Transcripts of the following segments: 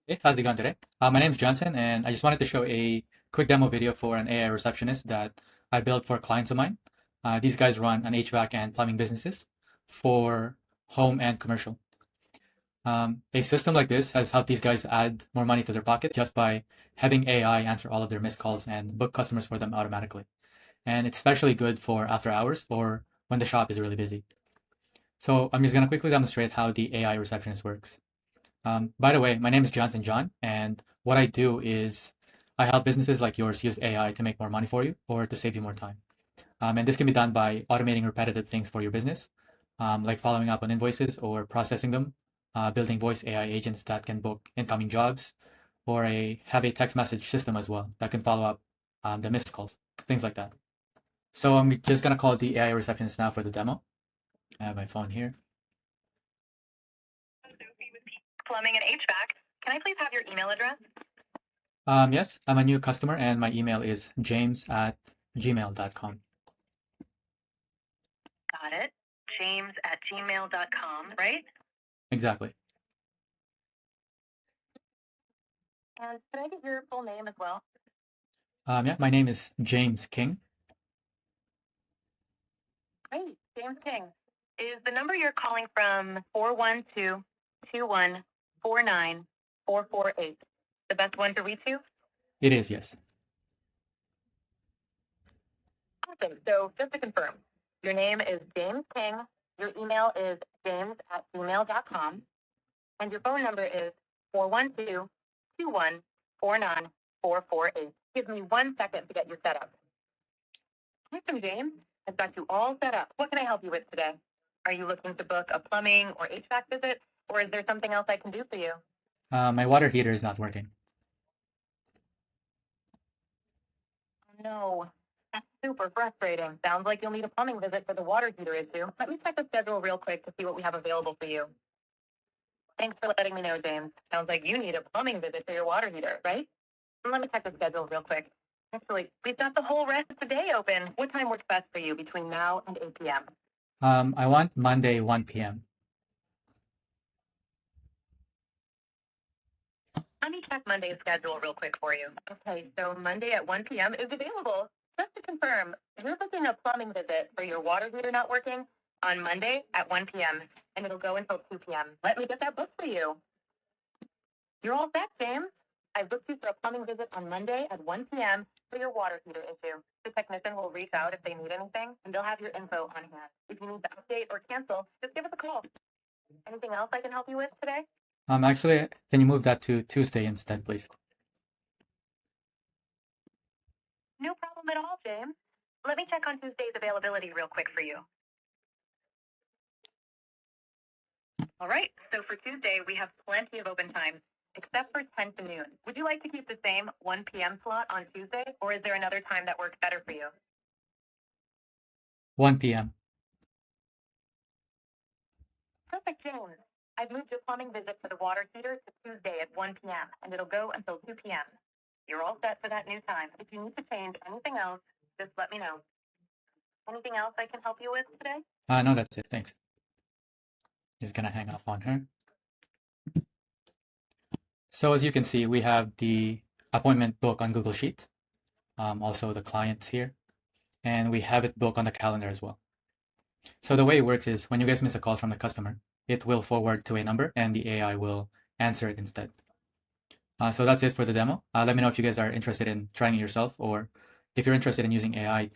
Hey, how's it going today? My name is Johnson, and I just wanted to show a quick demo video for an AI receptionist that I built for clients of mine. These guys run an HVAC and plumbing businesses for home and commercial. A system like this has helped these guys add more money to their pocket just by having AI answer all of their missed calls and book customers for them automatically. And it's especially good for after hours or when the shop is really busy. So I'm just going to quickly demonstrate how the AI receptionist works. By the way, my name is Johnson John, and what I do is I help businesses like yours use AI to make more money for you or to save you more time. And this can be done by automating repetitive things for your business, like following up on invoices or processing them, building voice AI agents that can book incoming jobs, or have a text message system as well that can follow up the missed calls, things like that. So I'm just gonna call the AI receptionist now for the demo. I have my phone here. Plumbing and HVAC. Can I please have your email address? Yes, I'm a new customer and my email is james@gmail.com. Got it. James@gmail.com, right? Exactly. And can I get your full name as well? Yeah, my name is James King. Great. James King. Is the number you're calling from 412-2149448 the best one to reach you? It is, yes. Awesome. So just to confirm, your name is James King, your email is james@gmail.com, and your phone number is 412-2149448. Give me 1 second to get you set up. Awesome, James. I've got you all set up. What can I help you with today? Are you looking to book a plumbing or HVAC visit, or is there something else I can do for you? My water heater is not working. No, that's super frustrating. Sounds like you'll need a plumbing visit for the water heater issue. Let me check the schedule real quick to see what we have available for you. Thanks for letting me know, James. Sounds like you need a plumbing visit for your water heater, right? Let me check the schedule real quick. Actually, we've got the whole rest of the day open. What time works best for you between now and 8 p.m.? I want Monday 1 p.m. Let me check Monday's schedule real quick for you. Okay, so Monday at 1 p.m. is available. Just to confirm, you're booking a plumbing visit for your water heater not working on Monday at 1 p.m., and it'll go until 2 p.m. Let me get that booked for you. You're all set, James. I booked you for a plumbing visit on Monday at 1 p.m. for your water heater issue. The technician will reach out if they need anything, and they'll have your info on hand. If you need to update or cancel, just give us a call. Anything else I can help you with today? Actually, can you move that to Tuesday instead, please? No problem at all, James. Let me check on Tuesday's availability real quick for you. All right, so for Tuesday, we have plenty of open time, except for 10 to noon. Would you like to keep the same 1 p.m. slot on Tuesday, or is there another time that works better for you? 1 p.m. Perfect, James. I've moved your plumbing visit for the water heater to Tuesday at 1 p.m., and it'll go until 2 p.m. You're all set for that new time. If you need to change anything else, just let me know. Anything else I can help you with today? No, that's it. Thanks. Just gonna hang up on her. So as you can see, we have the appointment book on Google Sheet, also the clients here, and we have it booked on the calendar as well. So the way it works is when you guys miss a call from the customer, it will forward to a number and the AI will answer it instead. So that's it for the demo. Let me know if you guys are interested in trying it yourself or if you're interested in using AI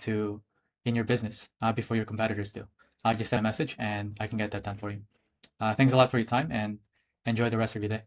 in your business before your competitors do. Just send a message and I can get that done for you. Thanks a lot for your time and enjoy the rest of your day.